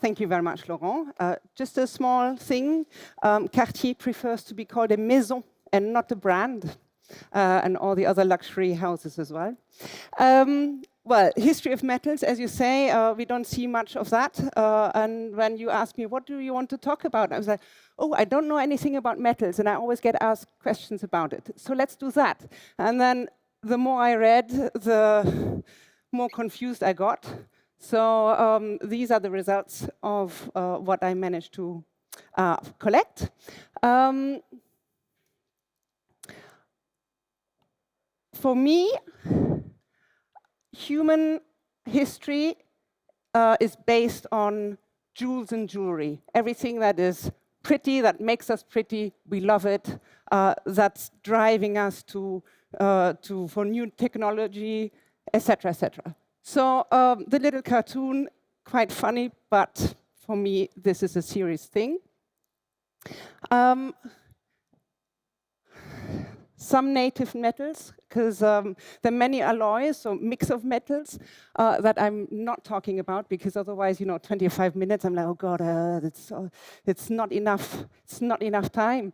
Thank you very much, Laurent. Just a small thing. Cartier prefers to be called a maison and not a brand, and all the other luxury houses as well. Well, history of metals, as you say, we don't see much of that. And when you ask me, what do you want to talk about? I was like, oh, I don't know anything about metals, and I always get asked questions about it. So let's do that. And then the more I read, the more confused I got. So these are the results of what I managed to collect. For me, human history is based on jewels and jewelry. Everything that is pretty, that makes us pretty, we love it. That's driving us for new technology, etc., etc. So the little cartoon, quite funny, but for me, this is a serious thing. Some native metals, because there are many alloys, so mix of metals that I'm not talking about, because otherwise, 25 minutes, I'm like, oh God, it's not enough. It's not enough time.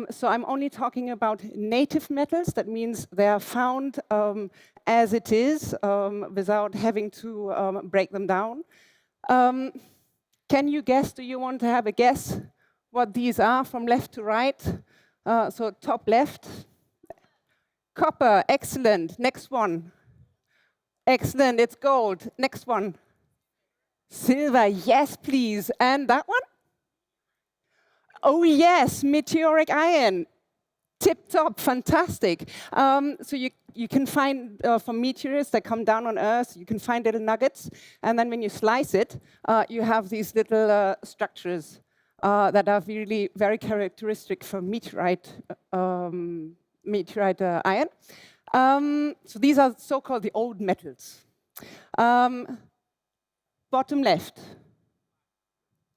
So I'm only talking about native metals. That means they are found as it is, without having to break them down. Can you guess? Do you want to have a guess what these are from left to right? So top left. Copper, excellent. Next one. Excellent, it's gold. Next one. Silver, yes, please. And that one? Oh, yes, meteoric iron. Tip top, fantastic. So you can find, from meteors that come down on Earth, you can find little nuggets. And then when you slice it, you have these little structures that are really very characteristic for meteorite iron. So these are so-called the old metals. Bottom left,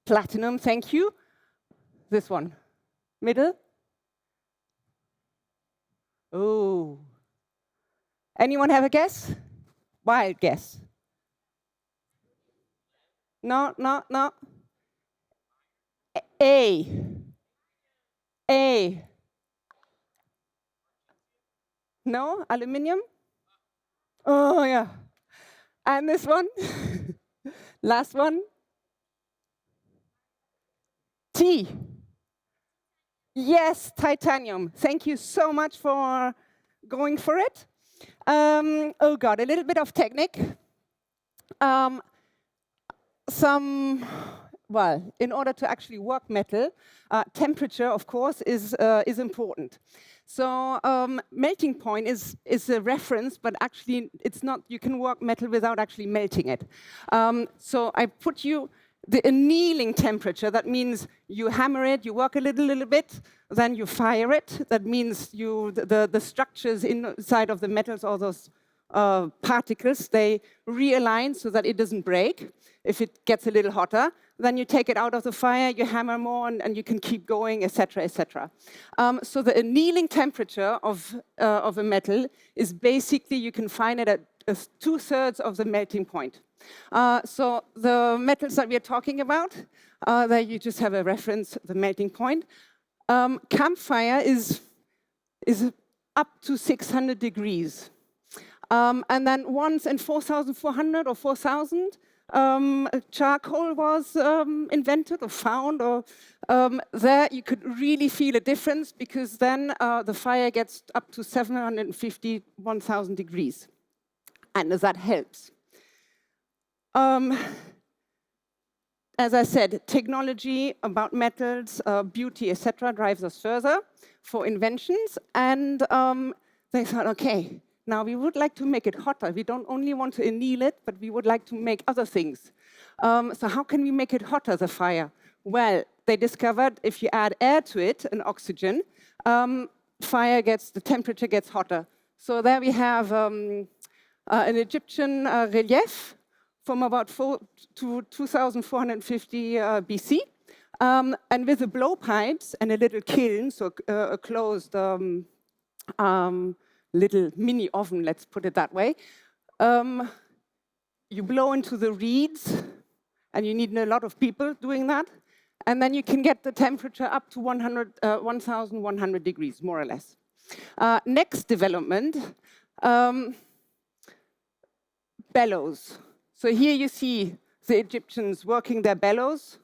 platinum, thank you. This one, middle. Oh, anyone have a guess? Wild guess. No. A. No, aluminium? Oh, yeah. And this one? Last one? T. Yes, titanium. Thank you so much for going for it. Oh, God, a little bit of technique. Well, in order to actually work metal, temperature, of course, is important. So melting point is a reference, but actually it's not. You can work metal without actually melting it. So I put you the annealing temperature. That means you hammer it, you work a little bit, then you fire it. That means the structures inside of the metals, all those particles, they realign so that it doesn't break. If it gets a little hotter, then you take it out of the fire, you hammer more, and you can keep going, etc., etc. So the annealing temperature of a metal is basically, you can find it at 2/3 of the melting point. So the metals that we are talking about, there you just have a reference, the melting point. Campfire is up to 600 degrees. And then once in 4,400 or 4,000, charcoal was invented or found, or there you could really feel a difference, because then the fire gets up to 750, 1,000 degrees. And that helps. As I said, technology about metals, beauty, etc., drives us further for inventions. And they thought, okay, now we would like to make it hotter. We don't only want to anneal it, but we would like to make other things. So how can we make it hotter, the fire? Well, they discovered if you add air to it, and oxygen, the temperature gets hotter. So there we have an Egyptian relief from about 2,450 BC. And with the blowpipes and a little kiln, so a closed little mini oven, let's put it that way. You blow into the reeds, and you need a lot of people doing that. And then you can get the temperature up to 1,100 degrees, more or less. Next development, bellows. So here you see the Egyptians working their bellows.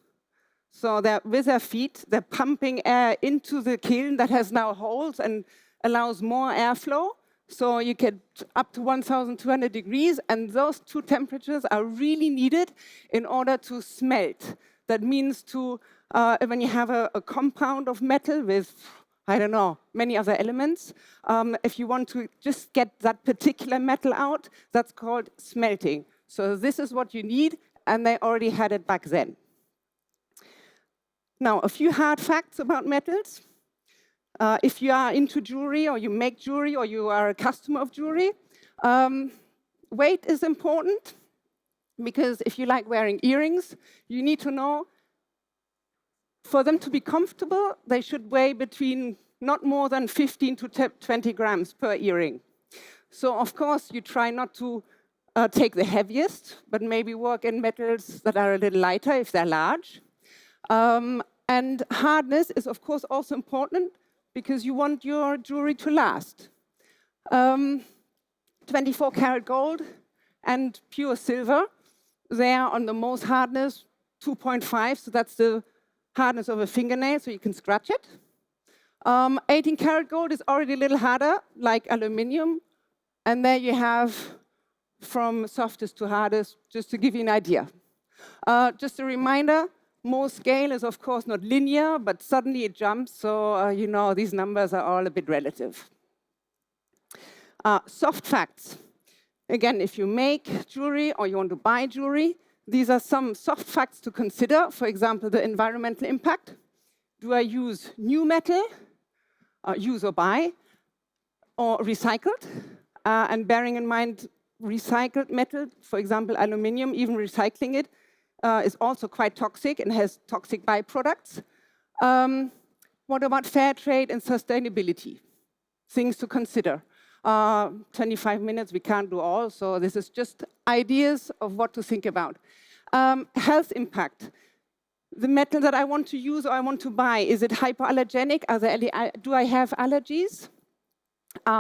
So with their feet, they're pumping air into the kiln that has now holes and allows more airflow. So you get up to 1,200 degrees, and those two temperatures are really needed in order to smelt. That means when you have a compound of metal with, I don't know, many other elements, if you want to just get that particular metal out, that's called smelting. So this is what you need, and they already had it back then. Now, a few hard facts about metals. If you are into jewelry, or you make jewelry, or you are a customer of jewelry, weight is important, because if you like wearing earrings, you need to know, for them to be comfortable, they should weigh between not more than 15 to 20 grams per earring. So, of course, you try not to take the heaviest, but maybe work in metals that are a little lighter if they're large. And hardness is, of course, also important, because you want your jewelry to last. 24 karat gold and pure silver, they are on the most hardness, 2.5, so that's the hardness of a fingernail, so you can scratch it. 18 karat gold is already a little harder, like aluminium, and there you have from softest to hardest, just to give you an idea. Just a reminder, Mohs scale is, of course, not linear, but suddenly it jumps, so you know these numbers are all a bit relative. Soft facts. Again, if you make jewelry or you want to buy jewelry, these are some soft facts to consider. For example, the environmental impact. Do I use new metal, use or buy, or recycled? And bearing in mind recycled metal, for example, aluminium, even recycling it, is also quite toxic and has toxic byproducts. What about fair trade and sustainability? Things to consider. 25 minutes, we can't do all, so this is just ideas of what to think about. Health impact. The metal that I want to use or I want to buy, is it hypoallergenic? Do I have allergies?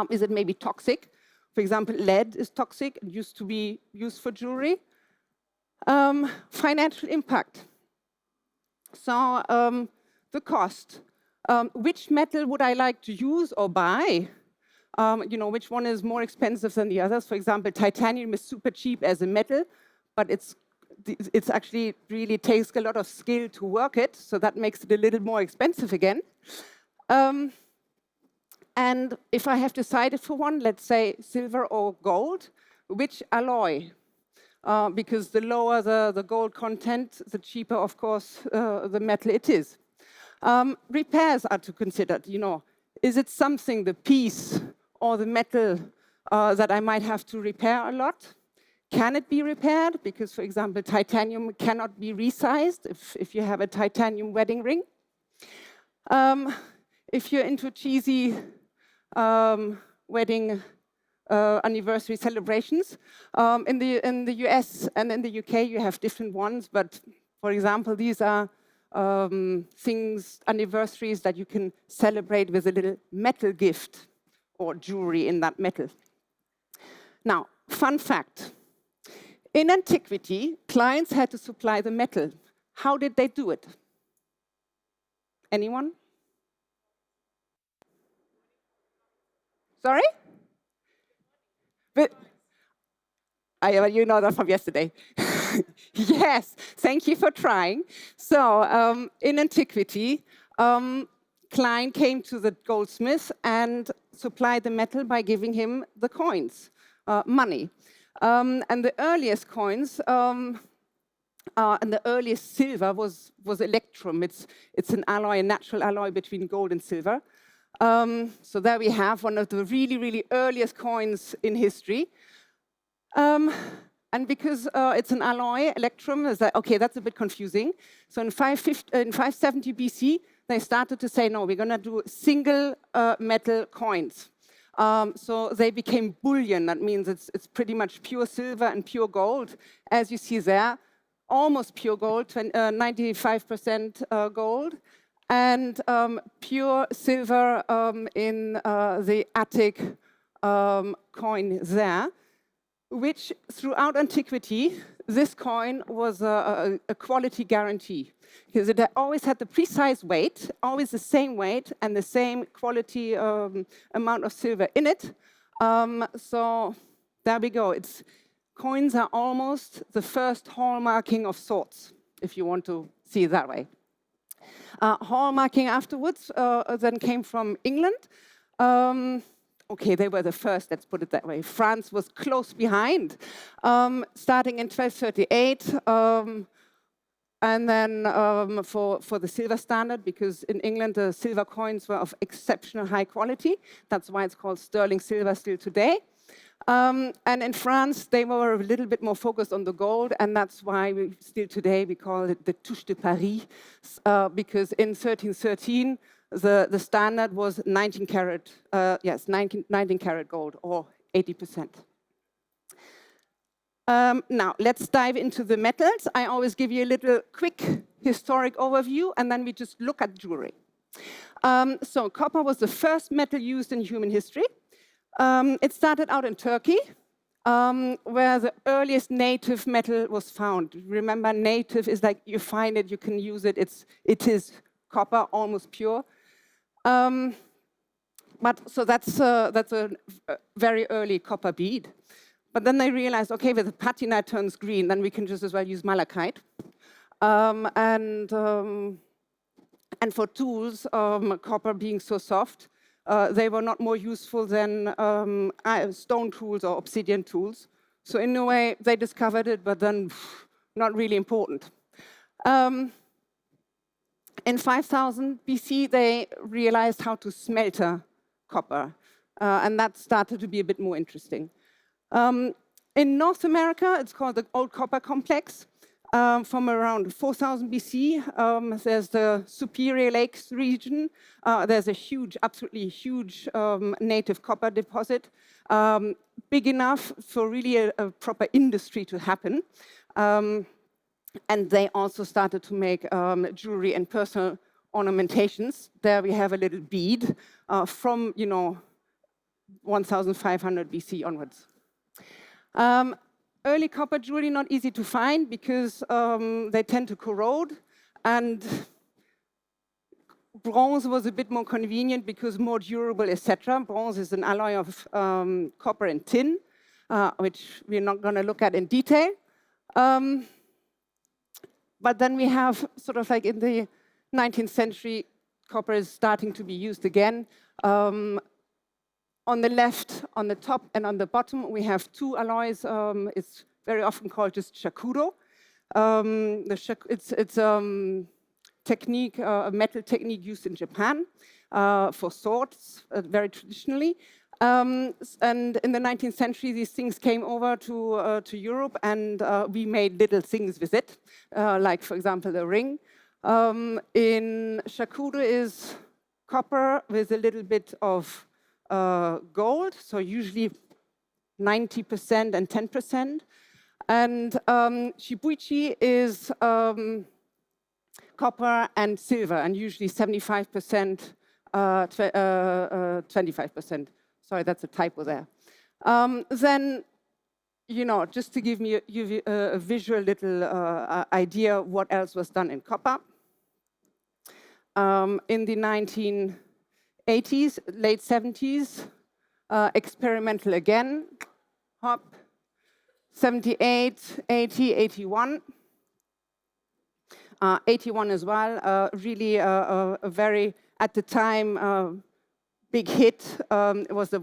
Is it maybe toxic? For example, lead is toxic and used to be used for jewelry. Financial impact. So the cost. Which metal would I like to use or buy? You know, which one is more expensive than the others? For example, titanium is super cheap as a metal, but it's actually really takes a lot of skill to work it, so that makes it a little more expensive again. And if I have decided for one, let's say silver or gold, which alloy? Because the lower the gold content, the cheaper, of course, the metal it is. Repairs are to consider. You know, is it something, the piece or the metal, that I might have to repair a lot? Can it be repaired? Because, for example, titanium cannot be resized if you have a titanium wedding ring. If you're into cheesy wedding anniversary celebrations, in the US and in the UK, you have different ones. But, for example, these are anniversaries that you can celebrate with a little metal gift or jewelry in that metal. Now, fun fact. In antiquity, clients had to supply the metal. How did they do it? Anyone? Sorry? You know that from yesterday. Yes, thank you for trying. So, in antiquity, client came to the goldsmith and supplied the metal by giving him the coins, money. And the earliest coins and the earliest silver was electrum. It's an alloy, a natural alloy between gold and silver. So there we have one of the really, really earliest coins in history. And because it's an alloy, electrum, is that, okay, that's a bit confusing. So in 570 BC, they started to say, no, we're going to do single metal coins. So they became bullion. That means it's pretty much pure silver and pure gold, as you see there. Almost pure gold, 95% gold, and pure silver in the Attic coin there, which throughout antiquity, this coin was a quality guarantee, because it always had the precise weight, always the same weight, and the same quality amount of silver in it. So there we go. Coins are almost the first hallmarking of sorts, if you want to see it that way. Hallmarking afterwards then came from England. Okay, they were the first, let's put it that way. France was close behind, starting in 1238, and then for the silver standard, because in England the silver coins were of exceptional high quality. That's why it's called sterling silver still today. And in France, they were a little bit more focused on the gold, and that's why still today we call it the touche de Paris, because in 1313, the standard was 19 karat, 19 karat gold, or 80%. Now, let's dive into the metals. I always give you a little quick historic overview, and then we just look at jewelry. So copper was the first metal used in human history. It started out in Turkey, where the earliest native metal was found. Remember, native is like you find it, you can use it. It is copper, almost pure. So that's a very early copper bead. But then they realized, okay, if the patina turns green, then we can just as well use malachite. And for tools, copper being so soft, they were not more useful than stone tools or obsidian tools. So in a way, they discovered it, but then not really important. In 5000 BC, they realized how to smelter copper, and that started to be a bit more interesting. In North America, it's called the Old Copper Complex. From around 4000 BC, there's the Superior Lakes region. There's a huge, absolutely huge native copper deposit, big enough for really a proper industry to happen. And they also started to make jewelry and personal ornamentations. There we have a little bead from, 1500 BC onwards. Early copper jewelry not easy to find because they tend to corrode, and bronze was a bit more convenient because more durable, etc. Bronze is an alloy of copper and tin, which we're not going to look at in detail. But then we have sort of like in the 19th century, copper is starting to be used again. On the left, on the top, and on the bottom, we have two alloys. It's very often called just shakudo. It's technique, a metal technique used in Japan for swords, very traditionally. And in the 19th century, these things came over to Europe, and we made little things with it, like, for example, a ring. In shakudo is copper with a little bit of gold, so usually 90% and 10%. And shibuichi is copper and silver, and usually 75%, 25%. Sorry, that's a typo there. Then, just to give you a visual little idea what else was done in copper. In the 1980s, late 70s, experimental again, hop, 78, 80, 81. 81 as well, really a very, at the time, big hit. It was the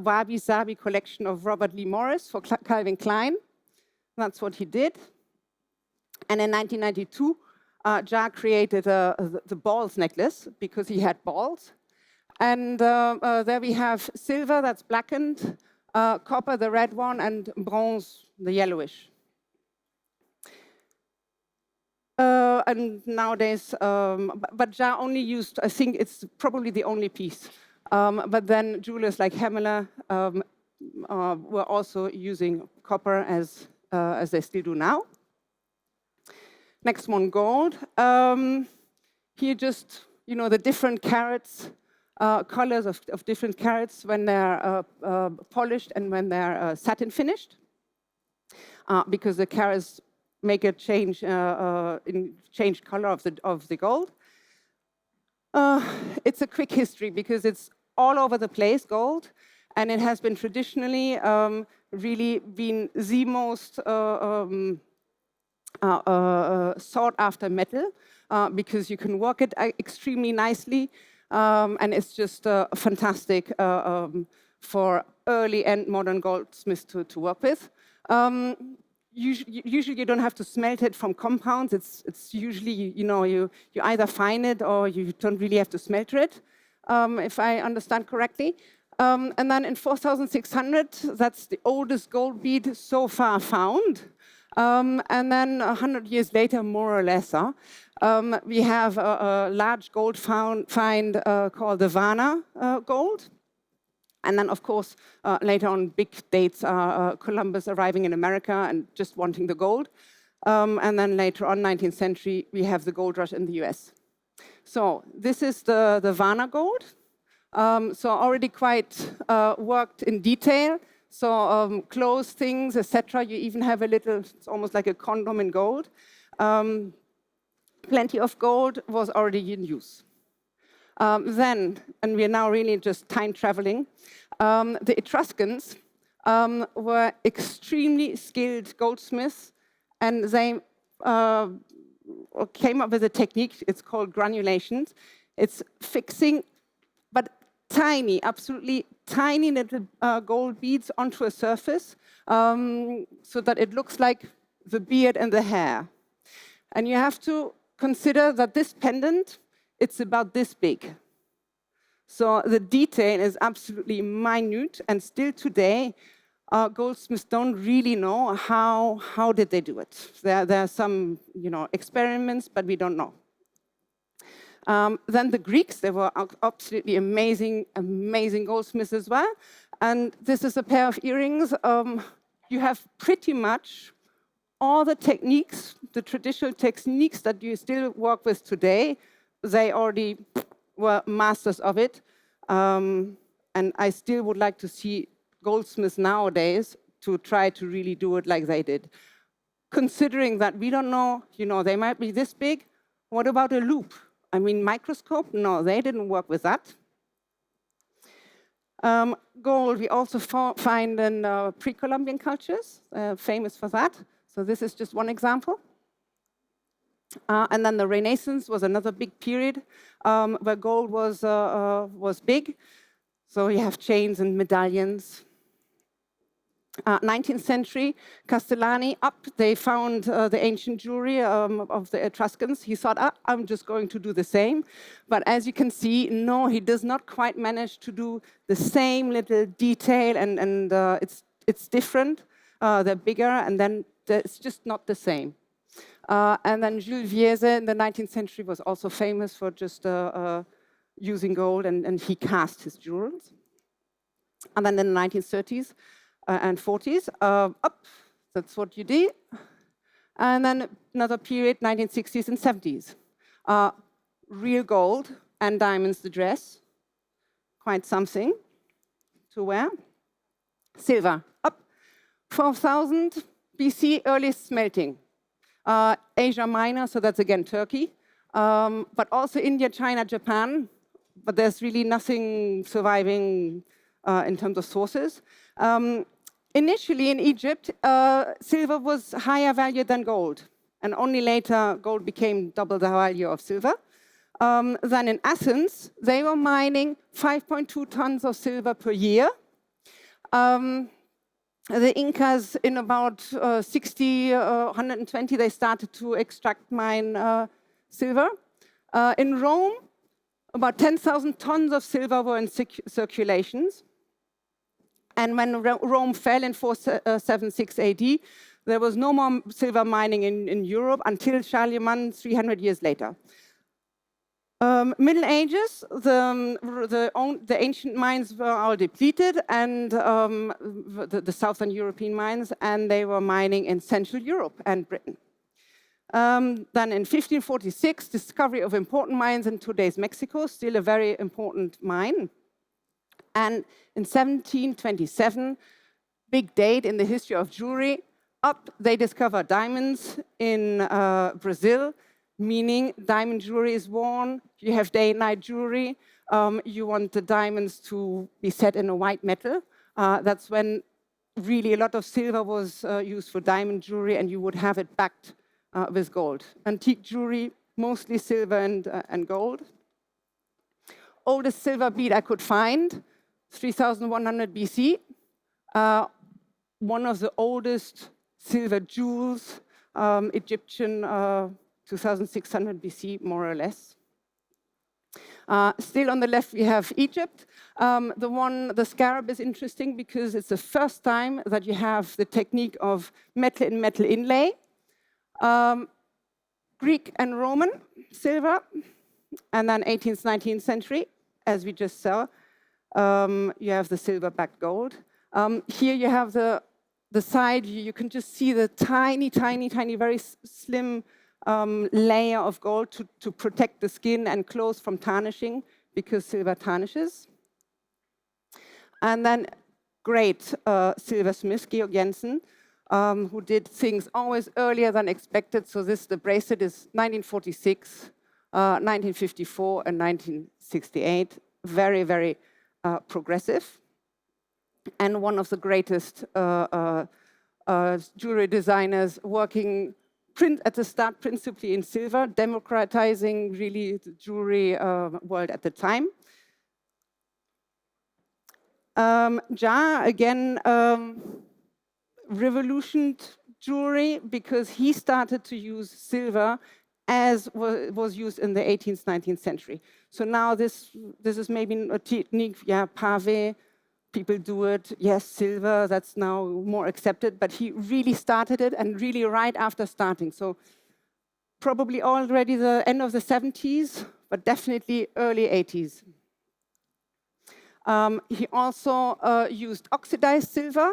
Wabi Sabi collection of Robert Lee Morris for Calvin Klein. That's what he did. And in 1992, Ja created the balls necklace because he had balls. And there we have silver, that's blackened, copper, the red one, and bronze, the yellowish. And nowadays, but Ja only used, I think it's probably the only piece But then jewelers like Hemmeler were also using copper as they still do now. Next one, gold. Here just, the different carats, colors of different carats when they're polished and when they're satin finished, because the carats make a change color of the gold. It's a quick history because it's all over the place, gold, and it has been traditionally really been the most sought after metal because you can work it extremely nicely, and it's just fantastic for early and modern goldsmiths to work with. Usually you don't have to smelt it from compounds. It's usually, you either fine it or you don't really have to smelter it, if I understand correctly. And then in 4600, that's the oldest gold bead so far found. And then 100 years later, more or less, we have a large gold find called the Varna gold. And then, of course, later on, big dates are Columbus arriving in America and just wanting the gold. And then later on, 19th century, we have the gold rush in the US. So this is the Varna gold. So already quite worked in detail. So clothes, things, etc. You even have a little, it's almost like a condom in gold. Plenty of gold was already in use. Then, and we're now really just time traveling, the Etruscans were extremely skilled goldsmiths, and they came up with a technique, it's called granulations. It's fixing, but tiny, absolutely tiny little gold beads onto a surface so that it looks like the beard and the hair. And you have to consider that this pendant, it's about this big. So the detail is absolutely minute, and still today, goldsmiths don't really know how did they do it. There are some, experiments, but we don't know. Then the Greeks, they were absolutely amazing goldsmiths as well. And this is a pair of earrings. You have pretty much all the techniques, the traditional techniques that you still work with today. They already were masters of it. And I still would like to see goldsmiths nowadays to try to really do it like they did. Considering that we don't know, they might be this big. What about a loop? I mean, microscope? No, they didn't work with that. Gold we also find in pre-Columbian cultures, famous for that. So this is just one example. And then the Renaissance was another big period where gold was big. So you have chains and medallions. 19th century, Castellani, they found the ancient jewelry of the Etruscans. He thought, I'm just going to do the same. But as you can see, no, he does not quite manage to do the same little detail, and it's different. They're bigger, and then it's just not the same. And then Jules Viese in the 19th century was also famous for just using gold, and he cast his jewels. And then in the 1930s, and 40s, that's what you did. And then another period, 1960s and 70s. Real gold and diamonds the dress, quite something to wear. Silver, 4000 BC, earliest smelting. Asia Minor, so that's again Turkey, but also India, China, Japan, but there's really nothing surviving in terms of sources. Initially in Egypt, silver was higher value than gold, and only later gold became double the value of silver. Then in Athens, they were mining 5.2 tons of silver per year. The Incas, in about 120, they started to mine silver. In Rome, about 10,000 tons of silver were in circulations. And when Rome fell in 476 AD, there was no more silver mining in Europe until Charlemagne 300 years later. Middle Ages, the ancient mines were all depleted, and the Southern European mines, and they were mining in Central Europe and Britain. Then in 1546, discovery of important mines in today's Mexico, still a very important mine. And in 1727, big date in the history of jewelry, they discover diamonds in Brazil, meaning diamond jewelry is worn. You have day-night jewelry. You want the diamonds to be set in a white metal. That's when really a lot of silver was used for diamond jewelry, and you would have it backed with gold. Antique jewelry, mostly silver and gold. Oldest silver bead I could find, 3100 BC. One of the oldest silver jewels, Egyptian, 2600 BC, more or less. Still on the left, we have Egypt. The scarab is interesting because it's the first time that you have the technique of metal-in-metal inlay. Greek and Roman silver, and then 18th, 19th century, as we just saw. You have the silver-backed gold. Here you have the side. You can just see the tiny, very slim layer of gold to protect the skin and clothes from tarnishing, because silver tarnishes. And then great silversmith, Georg Jensen, who did things always earlier than expected. So the bracelet is 1946, 1954, and 1968. Very, very progressive. And one of the greatest jewelry designers working at the start principally in silver, democratizing really the jewelry world at the time. Ja, again, revolutioned jewelry because he started to use silver as was used in the 18th, 19th century. So now this is maybe a technique, yeah, pavé, people do it, yes, silver, that's now more accepted, but he really started it, and really right after starting. So probably already the end of the 70s, but definitely early 80s. He also used oxidized silver,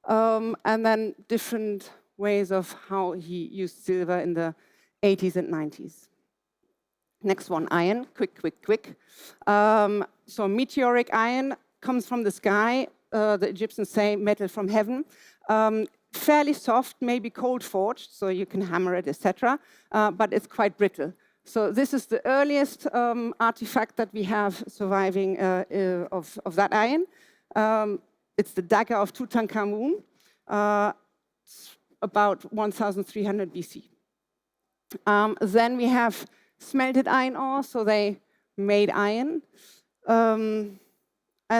and then different ways of how he used silver in the 80s and 90s. Next one, iron, quick. So meteoric iron comes from the sky. The Egyptians say metal from heaven. Fairly soft, maybe cold forged, so you can hammer it, etc. But it's quite brittle. So this is the earliest artifact that we have surviving of that iron. It's the dagger of Tutankhamun, about 1300 BC. Then we have smelted iron ore, so they made iron. And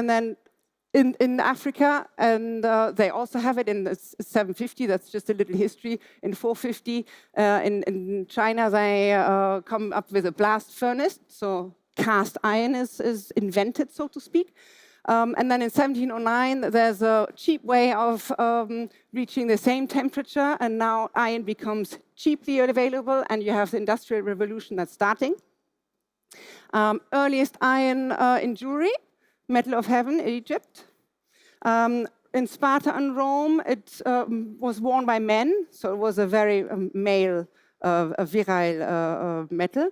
then in Africa, and they also have it in 750, that's just a little history. In 450, in China, they come up with a blast furnace, so cast iron is invented, so to speak. And then in 1709, there's a cheap way of reaching the same temperature, and now iron becomes cheaply available, and you have the Industrial Revolution that's starting. Earliest iron in jewelry, metal of heaven, Egypt. In Sparta and Rome, it was worn by men, so it was a very male, virile metal.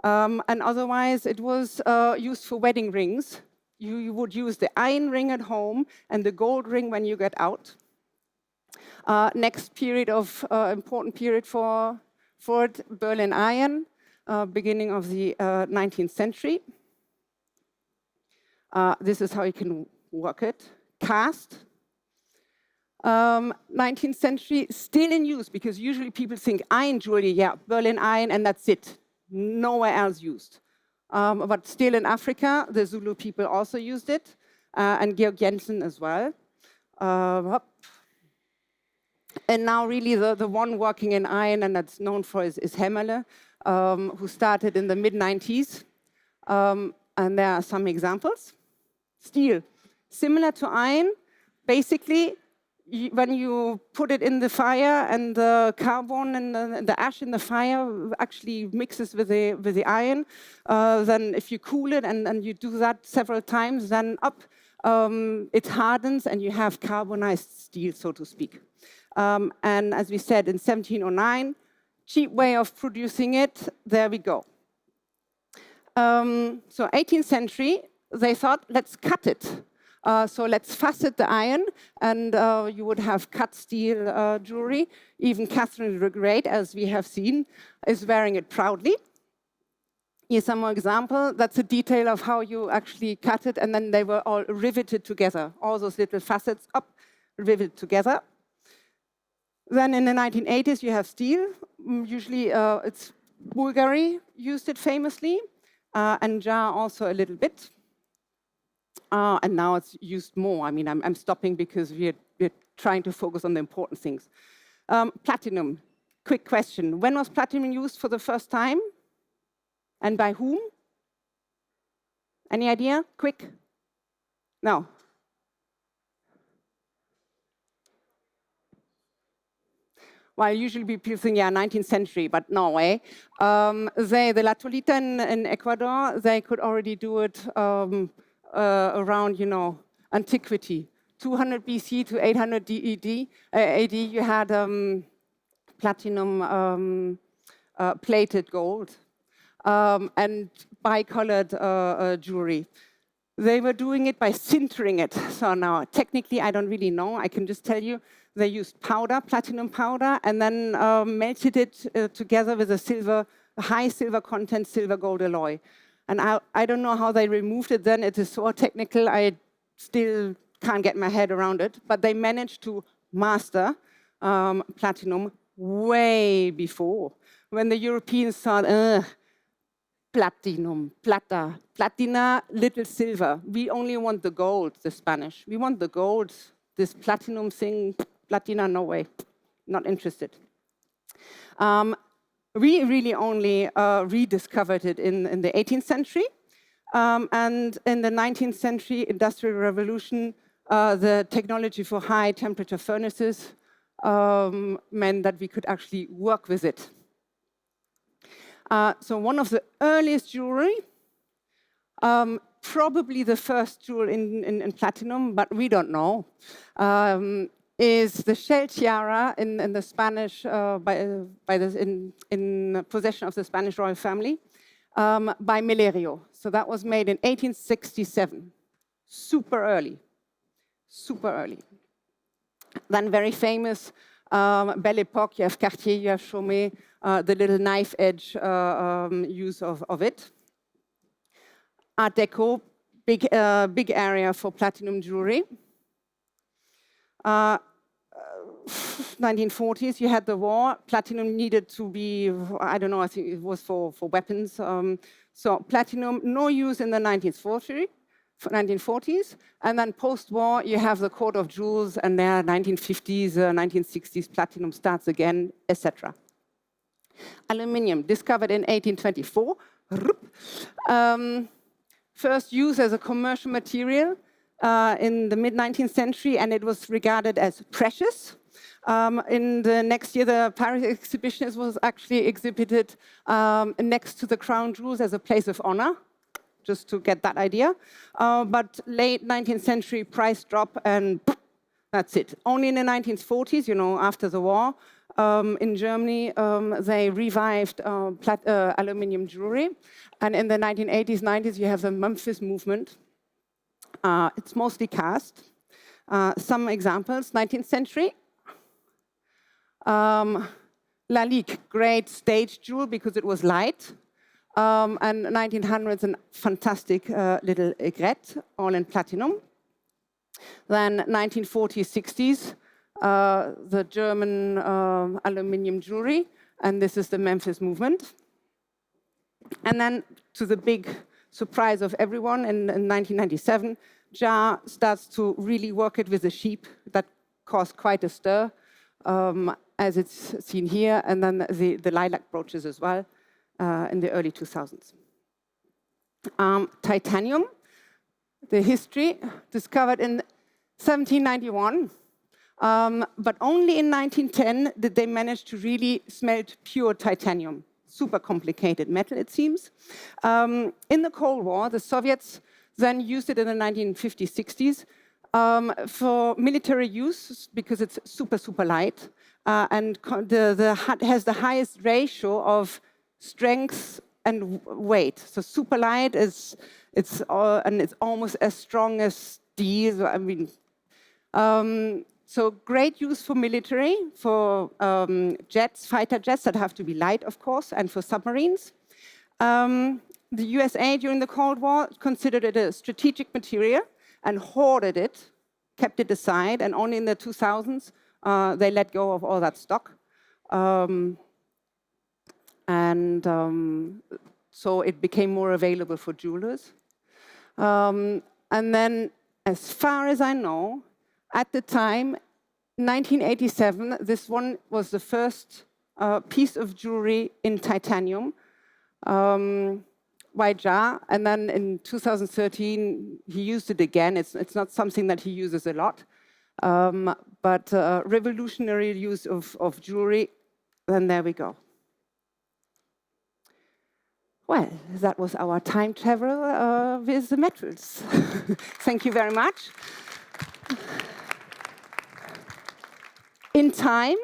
And otherwise, it was used for wedding rings. You would use the iron ring at home and the gold ring when you get out. Next period of important period for it, Berlin iron, beginning of the 19th century. This is how you can work it. Cast. 19th century, still in use, because usually people think iron jewelry, yeah, Berlin iron, and that's it. Nowhere else used. But still in Africa, the Zulu people also used it, and Georg Jensen as well. And now really the one working in iron, and that's known for is Hemmerle, who started in the mid-90s. And there are some examples. Steel, similar to iron, basically when you put it in the fire and the carbon and the ash in the fire actually mixes with the iron, then if you cool it and you do that several times, then it hardens and you have carbonized steel, so to speak. And as we said, in 1709, cheap way of producing it, there we go. So 18th century, they thought, let's cut it. So let's facet the iron, and you would have cut steel jewelry. Even Catherine the Great, as we have seen, is wearing it proudly. Here's some more example. That's a detail of how you actually cut it, and then they were all riveted together. All those little facets riveted together. Then in the 1980s, you have steel. Usually it's Bulgari used it famously, and jar also a little bit. And now it's used more. I mean, I'm stopping because we're trying to focus on the important things. Platinum, quick question. When was platinum used for the first time? And by whom? Any idea? Quick? No. Well, usually people think, yeah, 19th century, but no way. The La Tolita in Ecuador, they could already do it around, antiquity. 200 BC to 800 AD, you had platinum plated gold and bicolored jewelry. They were doing it by sintering it. So now, technically, I don't really know. I can just tell you they used powder, platinum powder, and then melted it together with a high silver content, silver gold alloy. And I don't know how they removed it then. It is so technical, I still can't get my head around it. But they managed to master platinum way before. When the Europeans thought, platinum, platina, little silver. We only want the gold, the Spanish. We want the gold. This platinum thing, platina, no way. Not interested. We really only rediscovered it in the 18th century. And in the 19th century, Industrial Revolution, the technology for high temperature furnaces meant that we could actually work with it. So one of the earliest jewelry, probably the first jewel in platinum, but we don't know, is the shell tiara in the Spanish, in possession of the Spanish royal family, by Melerio. So that was made in 1867. Super early, super early. Then very famous, Belle Époque, you have Cartier, you have Chaumet, the little knife edge use of it. Art Deco, big area for platinum jewelry. 1940s, you had the war. Platinum needed to be, I don't know, I think it was for weapons. So platinum, no use in the 1940s. And then post-war, you have the Court of Jewels, and there 1950s, 1960s, platinum starts again, etc. Aluminium, discovered in 1824. First used as a commercial material in the mid-19th century, and it was regarded as precious. In the next year, the Paris exhibition was actually exhibited next to the crown jewels as a place of honor, just to get that idea. But late 19th century price drop, and that's it. Only in the 1940s, after the war, in Germany, they revived aluminium jewelry. And in the 1980s, 90s, you have the Memphis movement. It's mostly cast. Some examples, 19th century. Lalique, great stage jewel because it was light. And 1900s, a fantastic little aigrette, all in platinum. Then 1940s, 60s, the German aluminium jewelry, and this is the Memphis movement. And then, to the big surprise of everyone, in 1997, Jar starts to really work it with the sheep. That caused quite a stir, as it's seen here, and then the lilac brooches as well in the early 2000s. Titanium, the history, discovered in 1791. But only in 1910 did they manage to really smelt pure titanium. Super complicated metal, it seems. In the Cold War, the Soviets then used it in the 1950s, 60s for military use because it's super, super light and has the highest ratio of strength and weight. So super light and it's almost as strong as steel. I mean, so great use for military, for jets, fighter jets that have to be light, of course, and for submarines. The USA during the Cold War considered it a strategic material and hoarded it, kept it aside, and only in the 2000s they let go of all that stock. So it became more available for jewelers. And then, as far as I know, at the time, 1987, this one was the first piece of jewelry in titanium, white jar, and then in 2013, he used it again. It's not something that he uses a lot, but revolutionary use of jewelry, and there we go. Well, that was our time travel with the metals. Thank you very much. In time,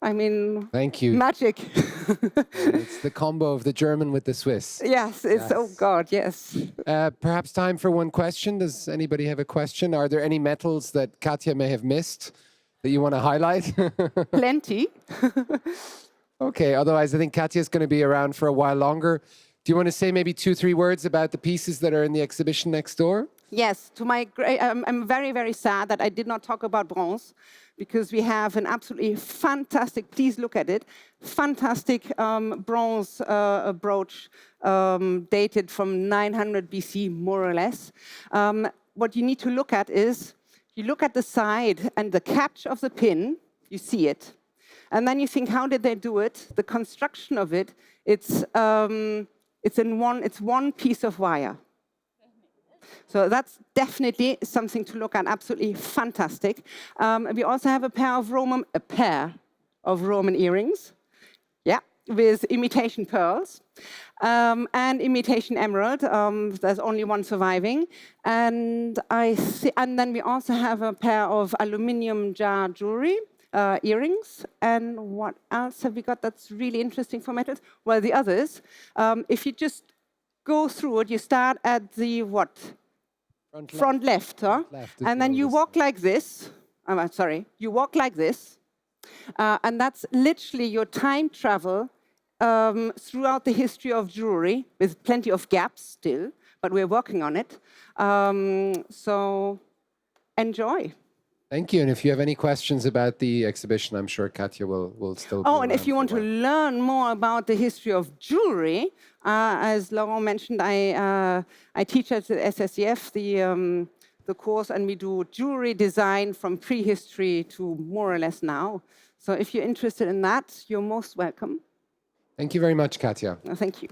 I mean, thank you. Magic. It's the combo of the German with the Swiss. Yes, it's, yes. Oh God, yes. Perhaps time for one question. Does anybody have a question? Are there any metals that Kathia may have missed that you want to highlight? Plenty. Okay, otherwise I think Kathia's going to be around for a while longer. Do you want to say maybe 2-3 words about the pieces that are in the exhibition next door? Yes, to my I'm very, very sad that I did not talk about bronze, because we have an absolutely fantastic, please look at it, fantastic bronze brooch dated from 900 BC, more or less. What you need to look at is, you look at the side and the catch of the pin, you see it. And then you think, how did they do it? The construction of it, it's one piece of wire. So that's definitely something to look at, absolutely fantastic. We also have a pair of Roman earrings, yeah, with imitation pearls and imitation emerald. There's only one surviving. And then we also have a pair of aluminium jar jewelry, earrings. And what else have we got that's really interesting for metals? Well, the others, if you just go through it, you start at the what? Front left, huh? And then you walk like this. You walk like this. And that's literally your time travel throughout the history of jewelry, with plenty of gaps still, but we're working on it. So enjoy. Thank you. And if you have any questions about the exhibition, I'm sure Kathia will still be and if you want to learn more about the history of jewelry, as Laurent mentioned, I teach at the SSEF the course, and we do jewelry design from prehistory to more or less now. So if you're interested in that, you're most welcome. Thank you very much, Kathia. Thank you.